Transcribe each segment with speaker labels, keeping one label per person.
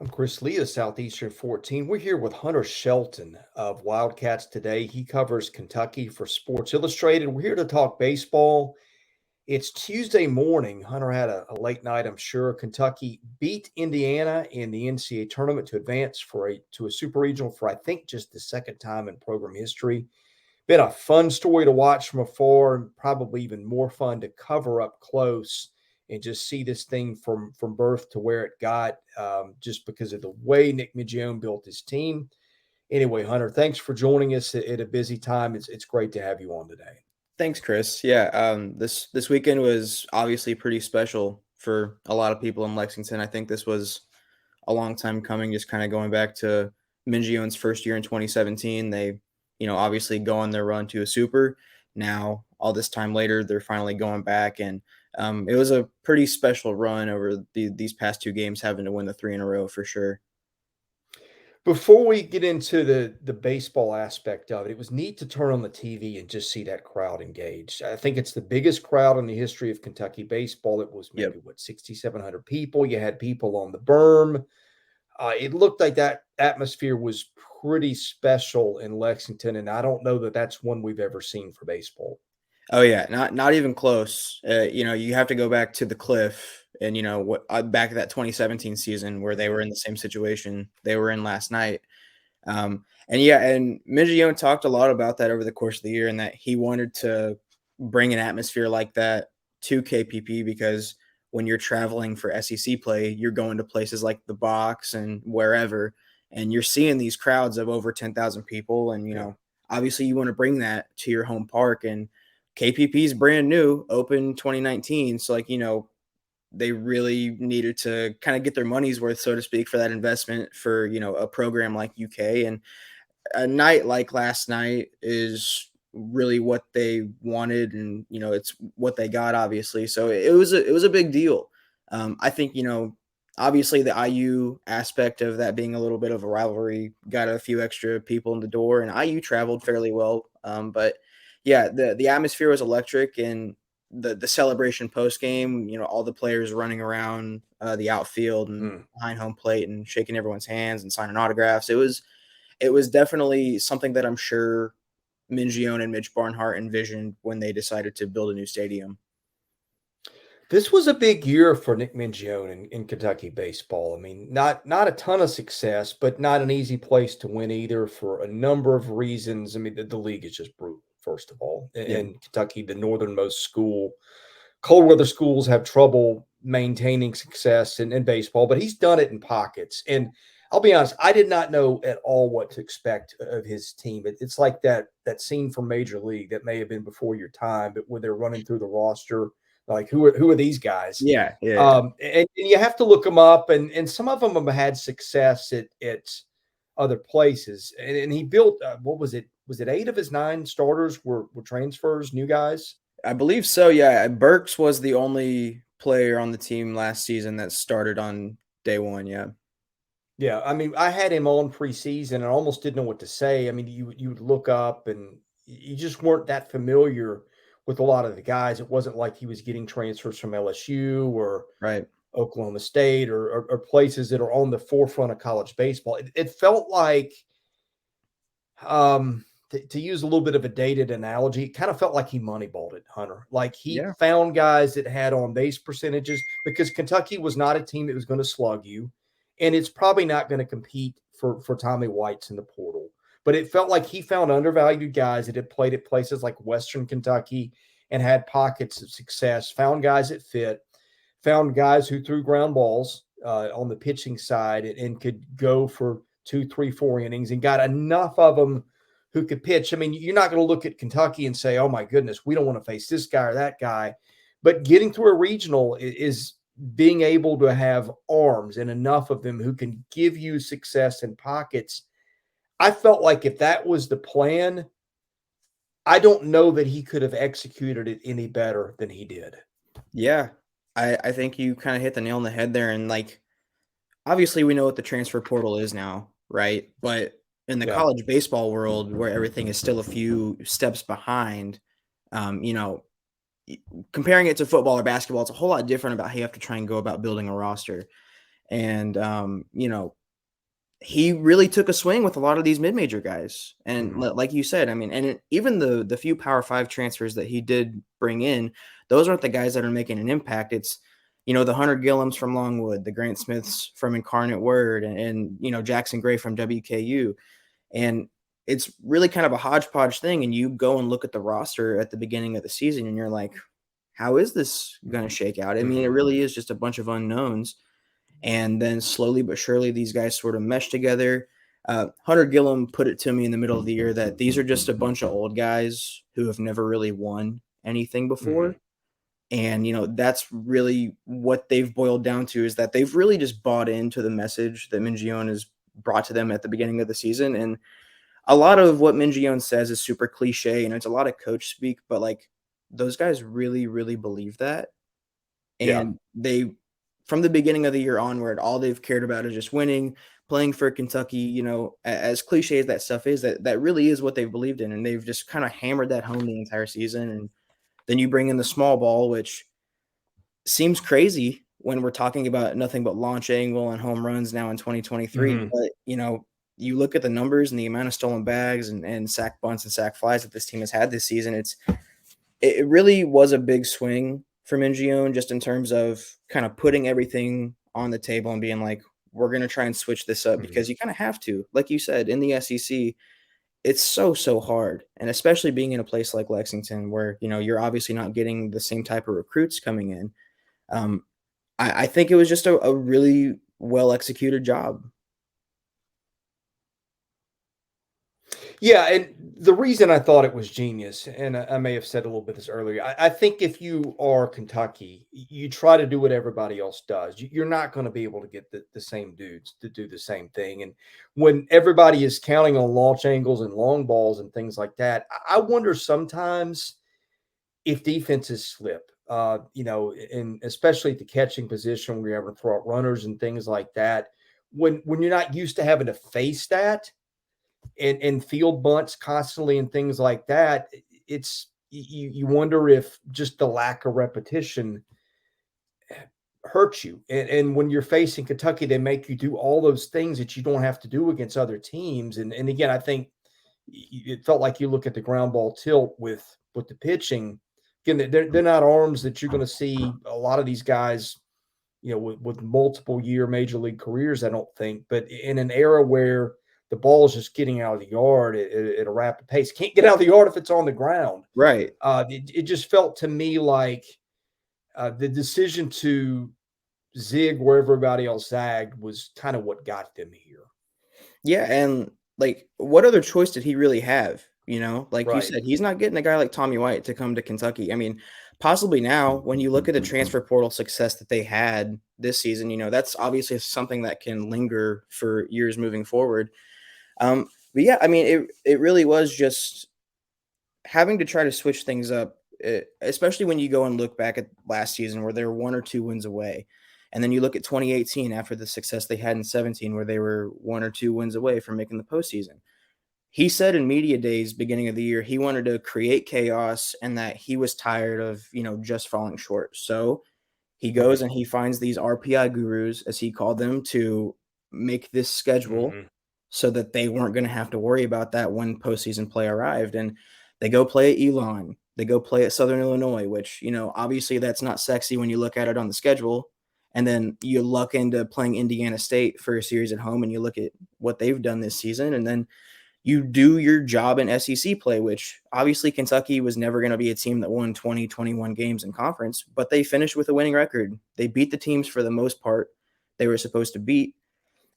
Speaker 1: I'm Chris Lee of Southeastern 14. We're here with Hunter Shelton of Wildcats today. He covers Kentucky for Sports Illustrated. We're here to talk baseball. It's Tuesday morning. Hunter had a late night, I'm sure. Kentucky beat Indiana in the NCAA tournament to advance to a super regional for I think just the second time in program history. Been a fun story to watch from afar, and probably even more fun to cover up close and just see this thing from birth to where it got, just because of the way Nick Mingione built his team. Anyway, Hunter, thanks for joining us at a busy time. It's great to have you on today.
Speaker 2: Thanks, Chris. Yeah, this weekend was obviously pretty special for a lot of people in Lexington. I think this was a long time coming, just kind of going back to Mingione's first year in 2017. They, obviously go on their run to a super. Now, all this time later, they're finally going back, and it was a pretty special run over these past two games, having to win the three in a row for sure.
Speaker 1: Before we get into the baseball aspect of it, it was neat to turn on the TV and just see that crowd engaged. I think it's the biggest crowd in the history of Kentucky baseball. It was
Speaker 2: Yep.
Speaker 1: maybe 6,700 people. You had people on the berm. It looked like that atmosphere was pretty special in Lexington, and I don't know that that's one we've ever seen for baseball.
Speaker 2: Oh yeah, not even close. You have to go back to the Cliff and what back to that 2017 season where they were in the same situation they were in last night. And Mingione talked a lot about that over the course of the year, and that he wanted to bring an atmosphere like that to KPP because when you're traveling for SEC play, you're going to places like the box and wherever, and you're seeing these crowds of over 10,000 people, and
Speaker 1: Yeah.
Speaker 2: obviously you want to bring that to your home park. And KPP is brand new, open 2019, so they really needed to kind of get their money's worth, so to speak, for that investment for a program like UK. And a night like last night is really what they wanted, and it's what they got, obviously. So it was a big deal. I think obviously the IU aspect of that being a little bit of a rivalry got a few extra people in the door, and IU traveled fairly well. But yeah, the atmosphere was electric, and the celebration post game, all the players running around the outfield and
Speaker 1: Mm.
Speaker 2: behind home plate and shaking everyone's hands and signing autographs. It was definitely something that I'm sure Mingione and Mitch Barnhart envisioned when they decided to build a new stadium.
Speaker 1: This was a big year for Nick Mingione in Kentucky baseball. I mean, not a ton of success, but not an easy place to win either for a number of reasons. I mean, the league is just brutal, first of all.
Speaker 2: Yeah.
Speaker 1: In Kentucky, the northernmost school, cold weather schools have trouble maintaining success in baseball, but he's done it in pockets. And I'll be honest, I did not know at all what to expect of his team. It's like that scene from Major League that may have been before your time, but when they're running through the roster, like who are these guys?
Speaker 2: Yeah, yeah.
Speaker 1: And you have to look them up, and some of them have had success at other places. And he built what was it? Was it 8 of his 9 starters were transfers, new guys?
Speaker 2: I believe so. Yeah, Burks was the only player on the team last season that started on day one. Yeah.
Speaker 1: Yeah, I mean, I had him on preseason and I almost didn't know what to say. I mean, you would look up and you just weren't that familiar with a lot of the guys. It wasn't like he was getting transfers from LSU or
Speaker 2: Right.
Speaker 1: Oklahoma State or places that are on the forefront of college baseball. It felt like, to use a little bit of a dated analogy, it kind of felt like he moneyballed it, Hunter. Like he
Speaker 2: Yeah.
Speaker 1: found guys that had on base percentages because Kentucky was not a team that was going to slug you, and it's probably not going to compete for Tommy White's in the portal. But it felt like he found undervalued guys that had played at places like Western Kentucky and had pockets of success, found guys that fit, found guys who threw ground balls on the pitching side and could go for 2, 3, 4 innings and got enough of them who could pitch. I mean, you're not going to look at Kentucky and say, oh my goodness, we don't want to face this guy or that guy. But getting through a regional is being able to have arms and enough of them who can give you success in pockets. I felt like if that was the plan, I don't know that he could have executed it any better than he did.
Speaker 2: Yeah. I think you kind of hit the nail on the head there. And obviously we know what the transfer portal is now, right? But in the
Speaker 1: Yeah.
Speaker 2: college baseball world, where everything is still a few steps behind, um, you know, comparing it to football or basketball, it's a whole lot different about how you have to try and go about building a roster. And, he really took a swing with a lot of these mid-major guys. And like you said, I mean, and even the few Power 5 transfers that he did bring in, those aren't the guys that are making an impact. It's, the Hunter Gillums from Longwood, the Grant Smiths from Incarnate Word, and Jackson Gray from WKU. And it's really kind of a hodgepodge thing. And you go and look at the roster at the beginning of the season and you're like, how is this going to shake out? I mean, it really is just a bunch of unknowns. And then slowly but surely, these guys sort of mesh together. Hunter Gillum put it to me in the middle of the year that these are just a bunch of old guys who have never really won anything before. And, that's really what they've boiled down to, is that they've really just bought into the message that Mingione has brought to them at the beginning of the season. And a lot of what Mingione says is super cliche and it's a lot of coach speak, but like those guys really, really believe that. And they, from the beginning of the year onward, all they've cared about is just winning, playing for Kentucky. As cliche as that stuff is, that really is what they've believed in. And they've just kind of hammered that home the entire season. And then you bring in the small ball, which seems crazy when we're talking about nothing but launch angle and home runs now in 2023. But, you look at the numbers and the amount of stolen bags and sack bunts and sack flies that this team has had this season. It really was a big swing for Mingione, just in terms of kind of putting everything on the table and being like, we're going to try and switch this up because you kind of have to. Like you said, in the SEC, it's so hard. And especially being in a place like Lexington where, you're obviously not getting the same type of recruits coming in. I think it was just a really well-executed job.
Speaker 1: Yeah, and the reason I thought it was genius, and I may have said a little bit this earlier, I think if you are Kentucky, you try to do what everybody else does. You're not going to be able to get the same dudes to do the same thing. And when everybody is counting on launch angles and long balls and things like that, I wonder sometimes if defenses slip, and especially at the catching position where you're having to throw out runners and things like that, when you're not used to having to face that, and field bunts constantly and things like that, it's you wonder if just the lack of repetition hurts you. And when you're facing Kentucky, they make you do all those things that you don't have to do against other teams. And again, I think it felt like you look at the ground ball tilt with the pitching. Again, they're not arms that you're going to see a lot of these guys, with multiple year major league careers, I don't think. But in an era where the ball is just getting out of the yard at a rapid pace, can't get out of the yard if it's on the ground.
Speaker 2: Right.
Speaker 1: It just felt to me like the decision to zig where everybody else zagged was kind of what got them here.
Speaker 2: Yeah, and like, what other choice did he really have? Like you said, he's not getting a guy like Tommy White to come to Kentucky. I mean, possibly now, when you look at the transfer portal success that they had this season, that's obviously something that can linger for years moving forward. But yeah, I mean, it really was just having to try to switch things up, especially when you go and look back at last season where they were 1 or 2 wins away. And then you look at 2018 after the success they had in 17, where they were 1 or 2 wins away from making the postseason. He said in media days, beginning of the year, he wanted to create chaos and that he was tired of, just falling short. So he goes and he finds these RPI gurus, as he called them, to make this schedule so that they weren't going to have to worry about that when postseason play arrived. And they go play at Elon. They go play at Southern Illinois, which, obviously that's not sexy when you look at it on the schedule. And then you luck into playing Indiana State for a series at home and you look at what they've done this season. And then you do your job in SEC play, which obviously Kentucky was never going to be a team that won 20, 21 games in conference, but they finished with a winning record. They beat the teams for the most part they were supposed to beat.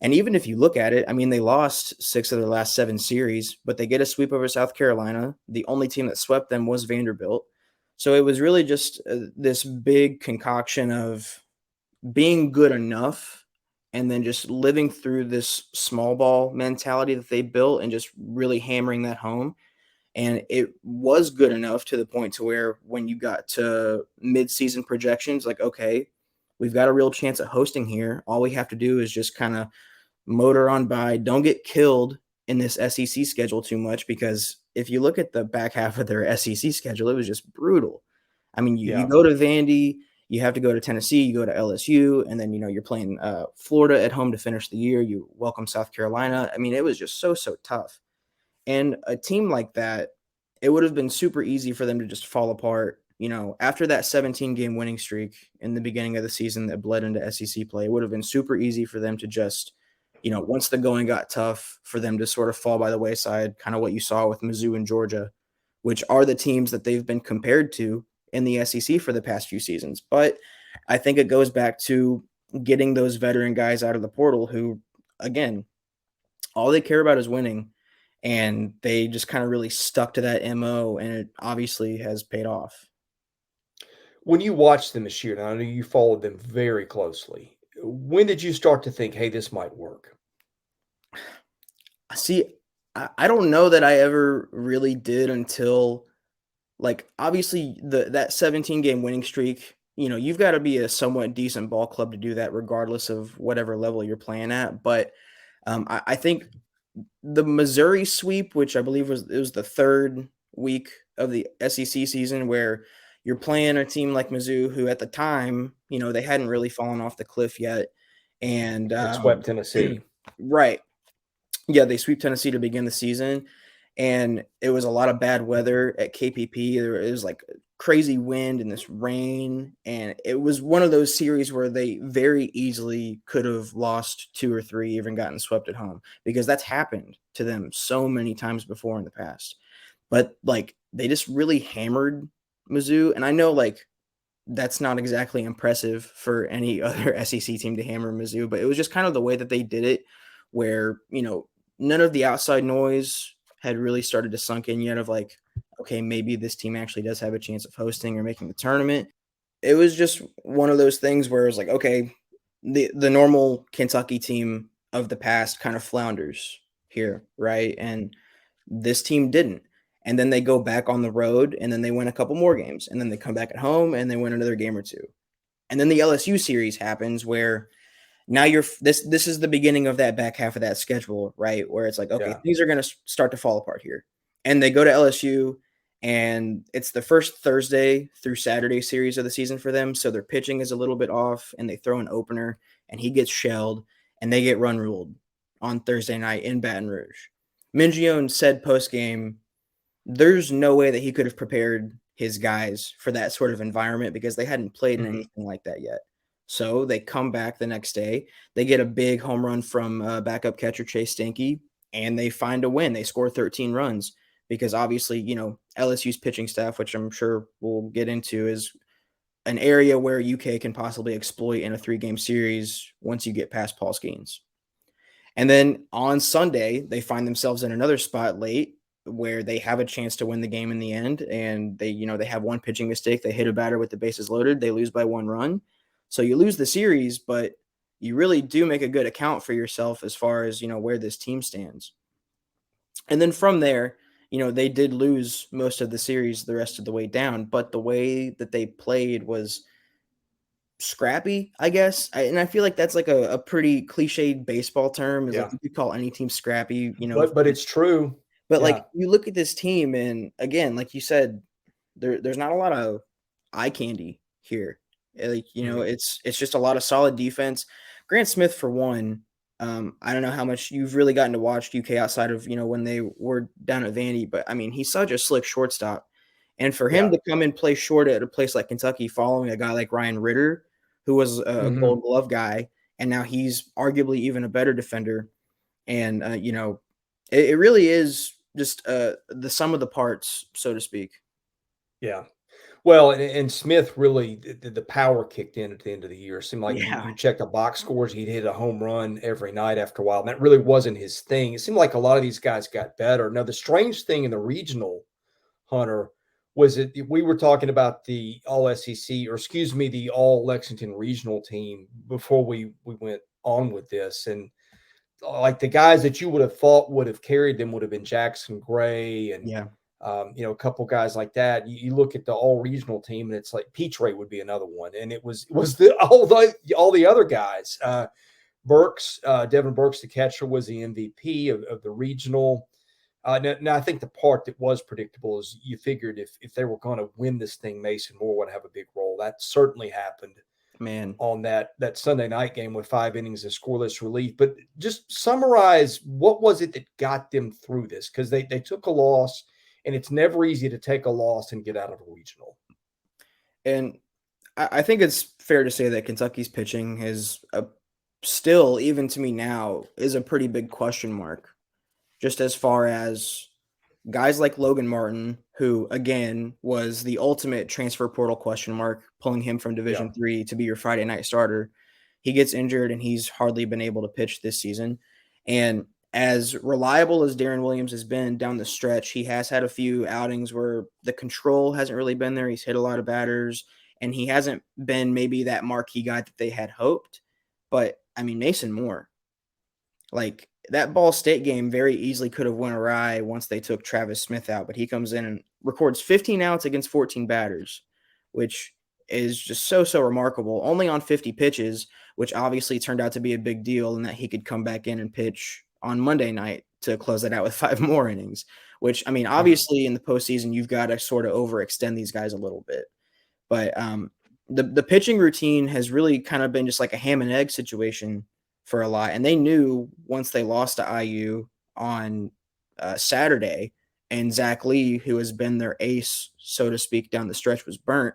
Speaker 2: And even if you look at it, I mean, they lost 6 of their last 7 series, but they get a sweep over South Carolina. The only team that swept them was Vanderbilt. So it was really just this big concoction of being good enough and then just living through this small ball mentality that they built and just really hammering that home. And it was good enough to the point to where when you got to mid-season projections, like, okay, we've got a real chance at hosting here. All we have to do is just kind of motor on by. Don't get killed in this SEC schedule too much, because if you look at the back half of their SEC schedule, it was just brutal. I mean, you go to Vandy, You have to go to Tennessee, you go to LSU, and then, you're playing Florida at home to finish the year. You welcome South Carolina. I mean, it was just so tough. And a team like that, it would have been super easy for them to just fall apart. After that 17-game winning streak in the beginning of the season that bled into SEC play, it would have been super easy for them to just, once the going got tough, for them to sort of fall by the wayside, kind of what you saw with Mizzou and Georgia, which are the teams that they've been compared to in the SEC for the past few seasons. But I think it goes back to getting those veteran guys out of the portal who, again, all they care about is winning. And they just kind of really stuck to that MO, and it obviously has paid off.
Speaker 1: When you watched them this year, and I know you followed them very closely, when did you start to think, hey, this might work?
Speaker 2: See, I don't know that I ever really did until, obviously that 17-game winning streak, you've got to be a somewhat decent ball club to do that regardless of whatever level you're playing at. But I think the Missouri sweep, which I believe was the third week of the SEC season, where you're playing a team like Mizzou, who at the time, they hadn't really fallen off the cliff yet. And
Speaker 1: It swept Tennessee.
Speaker 2: Right. Yeah, they sweep Tennessee to begin the season, and it was a lot of bad weather at KPP. It was crazy wind and this rain, and it was one of those series where they very easily could have lost 2 or 3, even gotten swept at home, because that's happened to them so many times before in the past. But they just really hammered Mizzou, and I know that's not exactly impressive for any other SEC team to hammer Mizzou, but it was just kind of the way that they did it, where none of the outside noise had really started to sunk in yet of okay, maybe this team actually does have a chance of hosting or making the tournament. It was just one of those things where it was okay, the normal Kentucky team of the past kind of flounders here, right? And this team didn't. And then they go back on the road, and then they win a couple more games, and then they come back at home and they win another game or two. And then the LSU series happens, where now this is the beginning of that back half of that schedule, right? Where it's okay, things are going to start to fall apart here. And they go to LSU, and it's the first Thursday through Saturday series of the season for them. So their pitching is a little bit off, and they throw an opener, and he gets shelled, and they get run ruled on Thursday night in Baton Rouge. Mingione said post-game, there's no way that he could have prepared his guys for that sort of environment, because they hadn't played in anything like that yet. So they come back the next day. They get a big home run from backup catcher Chase Stanky, and they find a win. They score 13 runs because obviously, LSU's pitching staff, which I'm sure we'll get into, is an area where UK can possibly exploit in a 3-game series once you get past Paul Skeens. And then on Sunday, they find themselves in another spot late where they have a chance to win the game in the end. And they have one pitching mistake. They hit a batter with the bases loaded. They lose by 1 run. So you lose the series, but you really do make a good account for yourself as far as, where this team stands. And then from there, they did lose most of the series the rest of the way down, but the way that they played was scrappy, I guess. And I feel like that's a pretty cliched baseball term, is you could call any team scrappy,
Speaker 1: But it's true.
Speaker 2: But you look at this team, and again, like you said, there's not a lot of eye candy here. It's just a lot of solid defense. Grant Smith, for one, I don't know how much you've really gotten to watch UK outside of, when they were down at Vandy, but I mean, he's such a slick shortstop. And for him to come and play short at a place like Kentucky, following a guy like Ryan Ritter, who was a Gold Glove guy, and now he's arguably even a better defender. And, it really is just the sum of the parts, so to speak.
Speaker 1: Yeah. Well, and Smith really, the power kicked in at the end of the year. It seemed like you check the box scores, he'd hit a home run every night after a while. And that really wasn't his thing. It seemed like a lot of these guys got better. Now, the strange thing in the regional, Hunter, was that we were talking about the all SEC, or excuse me, the all Lexington regional team before we went on with this. And the guys that you would have thought would have carried them would have been Jackson Gray and a couple guys like that. You look at the all regional team, and it's like Peachray would be another one, and it was all the other guys. Burks, Devin Burks, the catcher, was the MVP of the regional. Now, I think the part that was predictable is you figured if they were going to win this thing, Mason Moore would have a big role. That certainly happened
Speaker 2: Man.
Speaker 1: on that Sunday night game with 5 innings of scoreless relief. But just summarize, what was it that got them through this? Because they took a loss, and it's never easy to take a loss and get out of a regional.
Speaker 2: And I think it's fair to say that Kentucky's pitching is still, even to me now, is a pretty big question mark. Just as far as guys like Logan Martin, who again was the ultimate transfer portal question mark, pulling him from Division III to be your Friday night starter. He gets injured and he's hardly been able to pitch this season. And as reliable as Darren Williams has been down the stretch, he has had a few outings where the control hasn't really been there. He's hit a lot of batters, and he hasn't been maybe that marquee guy that they had hoped. But I mean, Mason Moore, like, that Ball State game very easily could have went awry once they took Travis Smith out, but he comes in and records 15 outs against 14 batters, which is just so remarkable. Only on 50 pitches, which obviously turned out to be a big deal, and that he could come back in and pitch on Monday night to close that out with 5 more innings, which, I mean, obviously in the postseason, you've got to sort of overextend these guys a little bit. But the pitching routine has really kind of been just like a ham and egg situation for a lot. And they knew once they lost to IU on Saturday, and Zach Lee, who has been their ace, so to speak, down the stretch, was burnt,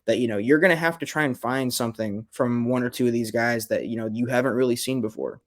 Speaker 2: that, you're going to have to try and find something from one or two of these guys that, you haven't really seen before.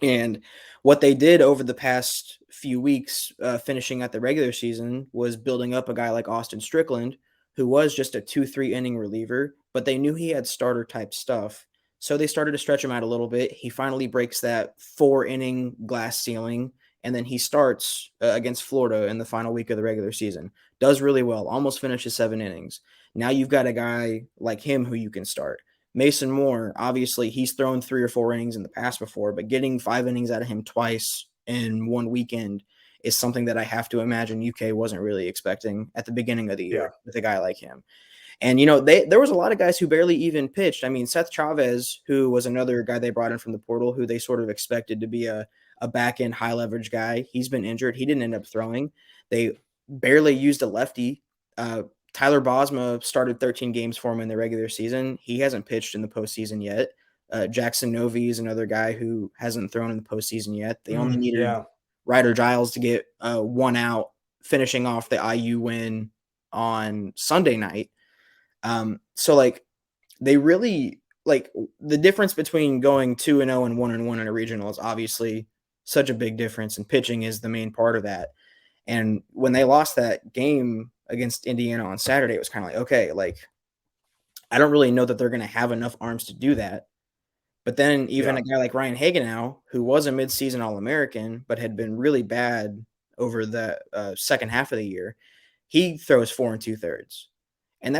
Speaker 2: And what they did over the past few weeks, finishing at the regular season, was building up a guy like Austin Strickland, who was just a 2-3 inning reliever, but they knew he had starter type stuff. So they started to stretch him out a little bit. He finally breaks that 4-inning glass ceiling, and then he starts against Florida in the final week of the regular season. Does really well, almost finishes 7 innings. Now you've got a guy like him who you can start. Mason Moore, obviously, he's thrown 3 or 4 innings in the past before, but getting 5 innings out of him twice in one weekend is something that I have to imagine UK wasn't really expecting at the beginning of the year with a guy like him. And, there was a lot of guys who barely even pitched. I mean, Seth Chavez, who was another guy they brought in from the portal, who they sort of expected to be a back-end high-leverage guy. He's been injured. He didn't end up throwing. They barely used a lefty. Tyler Bosma started 13 games for him in the regular season. He hasn't pitched in the postseason yet. Jackson Novi is another guy who hasn't thrown in the postseason yet. They only needed Ryder Giles to get 1 out, finishing off the IU win on Sunday night. So like, they really, like, the difference between going 2-0 and 1-1 in a regional is obviously such a big difference, and pitching is the main part of that. And when they lost that game against Indiana on Saturday, it was kind of like, okay, like, I don't really know that they're going to have enough arms to do that. But then even a guy like Ryan Hagenow, who was a midseason All-American, but had been really bad over the second half of the year, he throws 4 2/3. And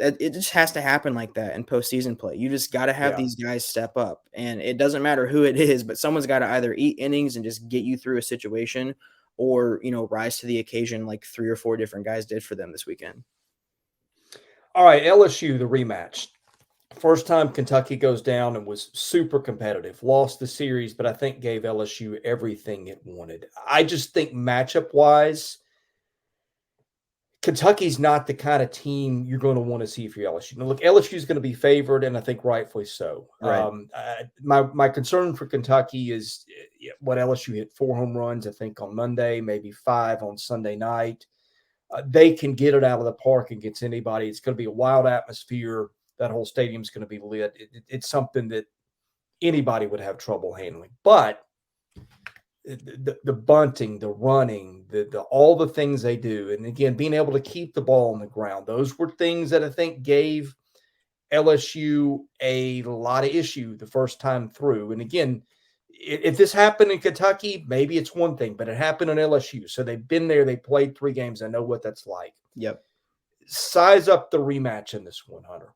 Speaker 2: it just has to happen like that in postseason play. You just got to have these guys step up. And it doesn't matter who it is, but someone's got to either eat innings and just get you through a situation, or, rise to the occasion like 3 or 4 different guys did for them this weekend.
Speaker 1: All right, LSU, the rematch. First time Kentucky goes down and was super competitive. Lost the series, but I think gave LSU everything it wanted. I just think matchup-wise, Kentucky's not the kind of team you're going to want to see for LSU. Now, look, LSU is going to be favored, and I think rightfully so.
Speaker 2: Right.
Speaker 1: My concern for Kentucky is what LSU hit 4 home runs, I think, on Monday, maybe 5 on Sunday night. They can get it out of the park against anybody. It's going to be a wild atmosphere. That whole stadium's going to be lit. It's something that anybody would have trouble handling. But the bunting, the running, the all the things they do, and again, being able to keep the ball on the ground, those were things that I think gave LSU a lot of issue the first time through. And again, if this happened in Kentucky, maybe it's one thing, but it happened in LSU. So they've been there. They played 3 games. I know what that's like.
Speaker 2: Yep.
Speaker 1: Size up the rematch in this one, Hunter.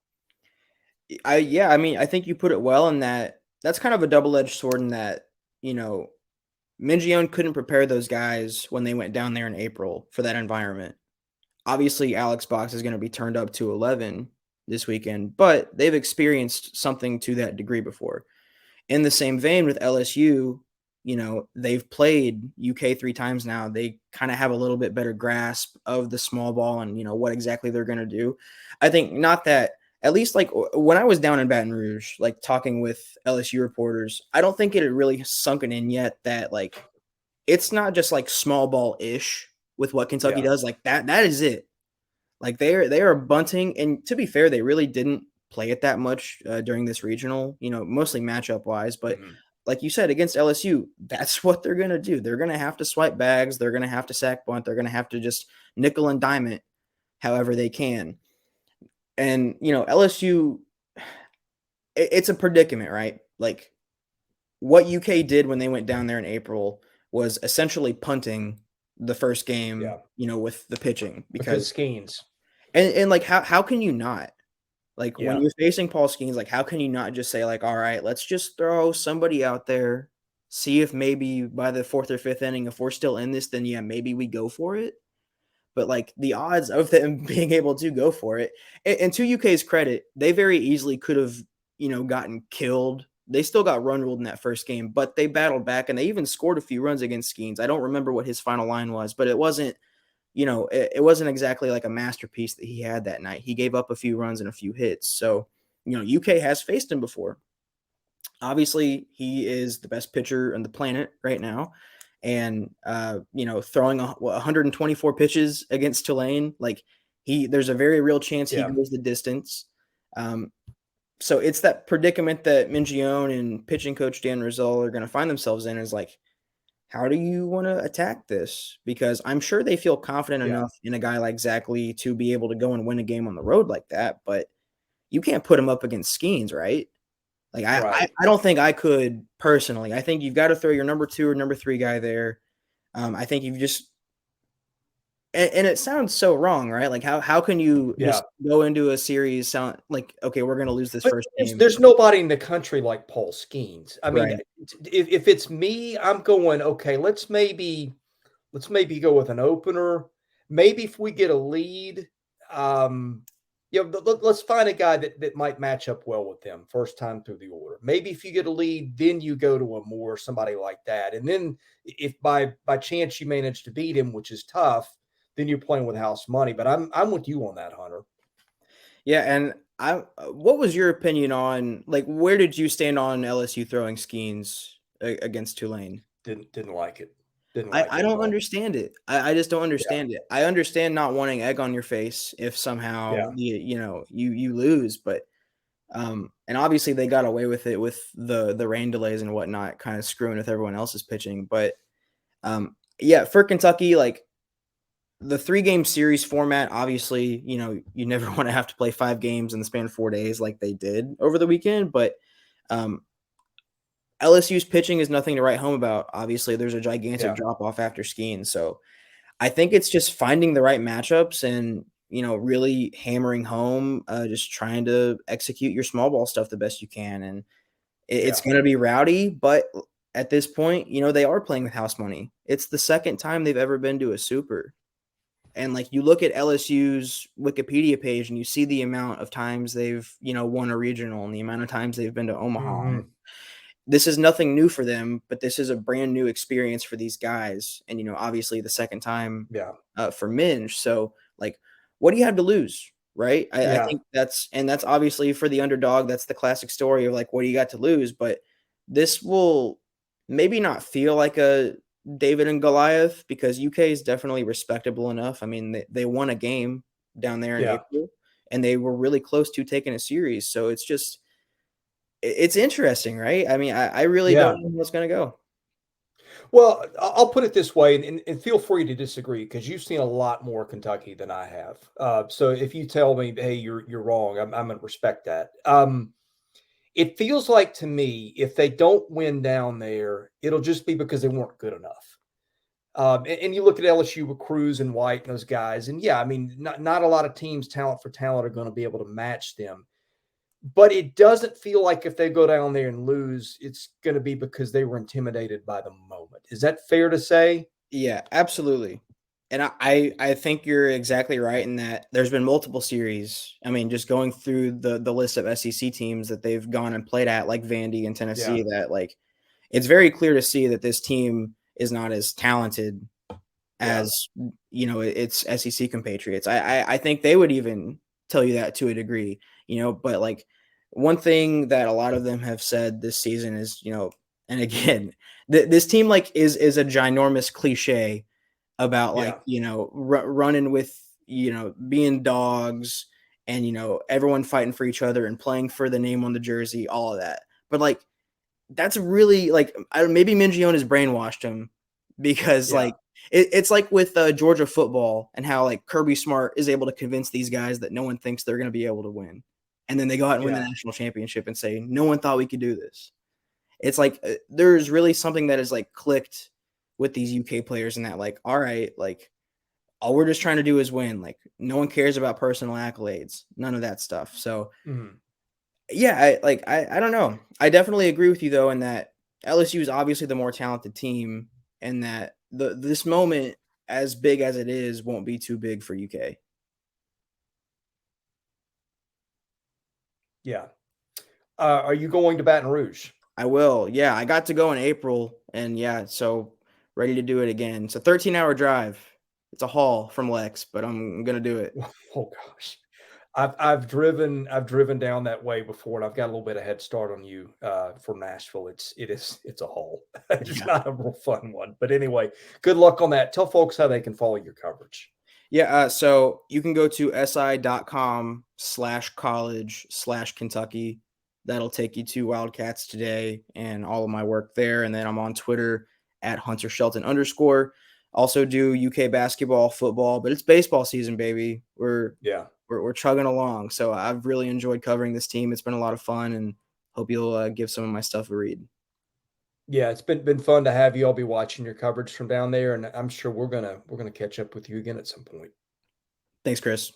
Speaker 2: I mean, I think you put it well in that that's kind of a double-edged sword in that, Mingione couldn't prepare those guys when they went down there in April for that environment. Obviously, Alex Box is going to be turned up to 11 this weekend, but they've experienced something to that degree before. In the same vein with LSU, they've played UK 3 times now. They kind of have a little bit better grasp of the small ball and, what exactly they're going to do. I think not that, at least like when I was down in Baton Rouge, like talking with LSU reporters, I don't think it had really sunken in yet that like it's not just like small ball ish with what Kentucky does. Like that is it. Like they are bunting, and to be fair, they really didn't play it that much during this regional, mostly matchup wise. But like you said, against LSU, that's what they're gonna do. They're gonna have to swipe bags. They're gonna have to sack bunt. They're gonna have to just nickel and dime it, however they can. And LSU, it's a predicament, right? Like what UK did when they went down there in April was essentially punting the first game, with the pitching
Speaker 1: because Skeens.
Speaker 2: And like how can you not? Like when you're facing Paul Skeens, like how can you not just say like, all right, let's just throw somebody out there, see if maybe by the 4th or 5th inning, if we're still in this, then maybe we go for it. But like the odds of them being able to go for it, and to UK's credit, they very easily could have, gotten killed. They still got run ruled in that first game, but they battled back and they even scored a few runs against Skeens. I don't remember what his final line was, but it wasn't, it wasn't exactly like a masterpiece that he had that night. He gave up a few runs and a few hits. So, UK has faced him before. Obviously, he is the best pitcher on the planet right now. And, throwing 124 pitches against Tulane, like there's a very real chance he goes the distance. So it's that predicament that Mingione and pitching coach Dan Rizal are going to find themselves in, is like, how do you want to attack this? Because I'm sure they feel confident enough in a guy like Zach Lee to be able to go and win a game on the road like that, but you can't put him up against Skeens, right? Like I don't think I could personally. I think you've got to throw your number 2 or number 3 guy there. I think you've just and it sounds so wrong, right? Like how can you just go into a series sound like, okay, we're going to lose this first game?
Speaker 1: There's nobody in the country like Paul Skeens. I mean, if it's me, I'm going, okay, let's maybe go with an opener. Maybe if we get a lead, let's find a guy that might match up well with them first time through the order. Maybe if you get a lead, then you go to a Moore, somebody like that. And then if by chance you manage to beat him, which is tough, then you're playing with house money. But I'm with you on that, Hunter.
Speaker 2: Yeah, and what was your opinion on, like, where did you stand on LSU throwing Skeens against Tulane?
Speaker 1: Didn't like it.
Speaker 2: I don't understand it. I just don't understand it. I understand not wanting egg on your face if somehow you lose, but and obviously they got away with it with the rain delays and whatnot, kind of screwing with everyone else's pitching. But for Kentucky, like the 3-game series format, obviously, you never want to have to play 5 games in the span of 4 days like they did over the weekend, but LSU's pitching is nothing to write home about. Obviously, there's a gigantic drop-off after Skeens. So I think it's just finding the right matchups and, really hammering home, just trying to execute your small ball stuff the best you can. And it's going to be rowdy, but at this point, they are playing with house money. It's the second time they've ever been to a super. And like you look at LSU's Wikipedia page and you see the amount of times they've, won a regional and the amount of times they've been to Omaha.
Speaker 1: Mm-hmm.
Speaker 2: This is nothing new for them, but this is a brand new experience for these guys. And, obviously the second time for Minge. So like, what do you have to lose? Right. I think that's obviously for the underdog. That's the classic story of like, what do you got to lose? But this will maybe not feel like a David and Goliath because UK is definitely respectable enough. I mean, they won a game down there in April and they were really close to taking a series. So it's interesting, right? I mean, I really don't know what's going to go.
Speaker 1: Well, I'll put it this way, and feel free to disagree because you've seen a lot more Kentucky than I have. So if you tell me, hey, you're wrong, I'm going to respect that. It feels like to me, if they don't win down there, it'll just be because they weren't good enough. And you look at LSU with Cruz and White and those guys, and I mean, not a lot of teams, talent for talent, are going to be able to match them. But it doesn't feel like if they go down there and lose, it's going to be because they were intimidated by the moment. Is that fair to say?
Speaker 2: Yeah, absolutely. And I think you're exactly right in that there's been multiple series. I mean, just going through the list of SEC teams that they've gone and played at, like Vandy and Tennessee, that like it's very clear to see that this team is not as talented
Speaker 1: Yeah.
Speaker 2: as its SEC compatriots. I think they would even tell you that to a degree, but like one thing that a lot of them have said this season is, and again, this team like is a ginormous cliche about like,
Speaker 1: Yeah.
Speaker 2: running with, being dogs and, everyone fighting for each other and playing for the name on the jersey, all of that. But like, that's really like, maybe Mingione has brainwashed him because
Speaker 1: Yeah.
Speaker 2: like, it's like with Georgia football and how like Kirby Smart is able to convince these guys that no one thinks they're going to be able to win. And then they go out and win the
Speaker 1: Yeah.
Speaker 2: national championship and say, no one thought we could do this. It's like there's really something that is like clicked with these UK players and that like, all right, like all we're just trying to do is win. Like no one cares about personal accolades, none of that stuff. So
Speaker 1: Mhm.
Speaker 2: yeah, I don't know. I definitely agree with you though in that LSU is obviously the more talented team, and that this moment, as big as it is, won't be too big for UK.
Speaker 1: Yeah. Are you going to Baton Rouge?
Speaker 2: I will. Yeah, I got to go in April, and yeah, so ready to do it again. It's a 13-hour drive. It's a haul from Lex, but I'm gonna do it.
Speaker 1: Oh gosh. I've driven down that way before, and I've got a little bit of head start on you from Nashville. It's a haul. It's
Speaker 2: Yeah.
Speaker 1: not a real fun one. But anyway, good luck on that. Tell folks how they can follow your coverage.
Speaker 2: Yeah, so you can go to si.com/college/Kentucky. That'll take you to Wildcats today and all of my work there. And then I'm on Twitter at Hunter Shelton _. Also do UK basketball, football, but it's baseball season, baby.
Speaker 1: Yeah.
Speaker 2: We're chugging along. So I've really enjoyed covering this team. It's been a lot of fun, and hope you'll give some of my stuff a read.
Speaker 1: Yeah, it's been fun to have you. I'll be watching your coverage from down there, and I'm sure we're gonna catch up with you again at some point.
Speaker 2: Thanks, Chris.